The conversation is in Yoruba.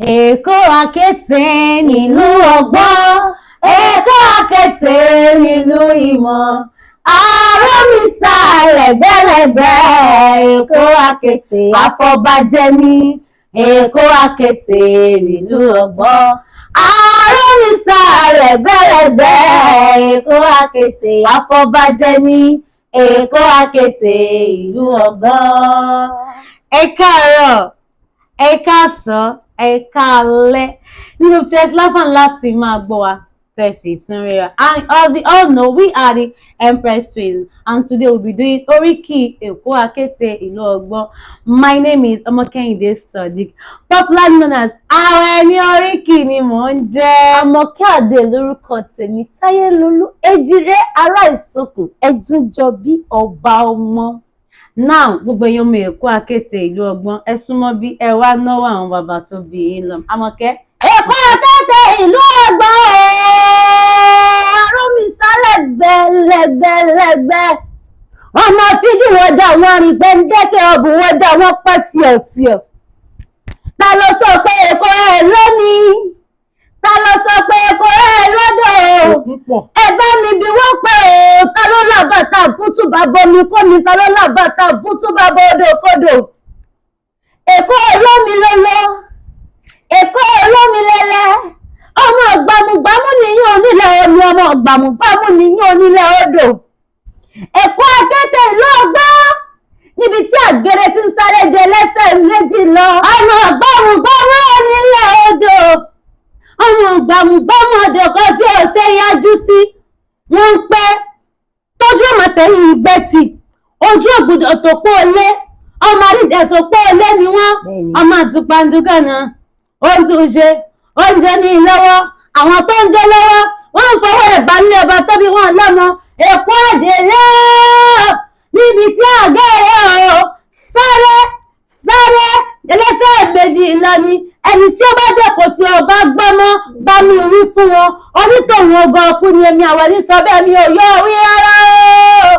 Èkó Akéte nílùú ọgbọ́n, Èkó Akéte nílùú ìmọ̀, àròmísà lẹ́gbẹ̀lẹ́gbẹ̀, Èkó Akéte àfọ̀bàjẹ́ ní, Èkó Akéte nílùú ọgbọ́n, àròmísà lẹ́gbẹ̀lẹ́gbẹ̀, Èkó Akéte àfọ̀bàjẹ́ ní, Èkó Akéte ìlú ọgbọ́n. Ẹ káàárọ̀, ẹ káàsán, ẹ káalẹ́ nínú tí ẹ láǹfààní láti máa gbọ́ wa tẹ̀sí ìtúnrẹ́ra. And as you all know, we are the Empress Twins, and today we'll be doing Oríkì Èkó Akéte ìlú ọgbọ́n. My name is Ọmọkẹ́hìndé Sodiq, popularly known as Àwẹ̀ní Oríkì ni mò ń jẹ́. Àmọ̀kẹ́ Adé lórúkọ tèmi, Táyélolú Èjìrẹ́ ará Ìsokùn, Ẹ̀dúnjọbí ọba ọmọ. Now, gbogbo èèyàn ọmọ Èkó Akéte ìlú ọgbọ́n, ẹ súnmọ́ bí ẹ wá náwó àwọn bàbá tó bí yín lọ. Àmọ̀kẹ́. Èkó Akéte ìlú ọgbọ́n àròmísà lẹ́gbẹ̀lẹ́gbẹ̀. Ọmọ fíjì wọjà wọn rí gbẹ́ndẹ́kẹ́ ọ̀bùn wọjà wọn pẹ́ síọ̀síọ̀. Ta ló sọ pé Èkó ẹ̀ lónìí? Ta ló sọ pé Èkó ẹ̀ lọ́dọ̀? Ẹgbẹ́ mi bí wọ́n pé o, ta ló làbàtà bútú bàbá omi kómi, ta ló làbàtà bútú bàbá odò kodò. Èkó olómi lọ́lọ́, Èkó olómi lẹ́lẹ́, ọmọ gbàmùgbàmù nìyí onílẹ̀ omi, ọmọ gbàmùgbàmù nìyí onílẹ̀ odò. Èkó Akéte ìlú ọgbọ́n, níbi tí àgẹ̀rẹ̀ ti ń sáré jẹ lẹ́sẹ̀ méjì lọ. Ọmọ gbàmùgbàmù onílẹ̀ odò, ọmọ gbàmùgbàmù odò kan tí ò ṣe yájú sí. Wọ́n ń pẹ́ tójú ọmọ tẹ̀yìn ìgbẹ́tì, ojú ògbùdọ̀ tó pọ̀ lé, ọmọ àrídẹ̀sọ pọ̀ lé ni wọ́n. Ọmọ àtùpàǹdùkà náà ó ń tún ṣe oúnjẹ ní ìlọ́wọ́, àwọn tó ń jẹ lọ́wọ́ wọ́n ń fọwọ́ ẹ̀bá ní ọba tó bí wọ́n lọ́mọ. Èkó àdèlé níbi tí àgẹ́rẹ́ o sáré sáré ẹlẹ́sẹ̀ méjì lọ́ni. Ẹni tí ó bá dẹ̀kọ̀ tí ó bá gbọ́mọ́ bá mi wí fún wọn, onítòun ogun ọkùnrin èmi àwọn ní sọ bẹ́ẹ̀ mi ò yọ orí rárá o.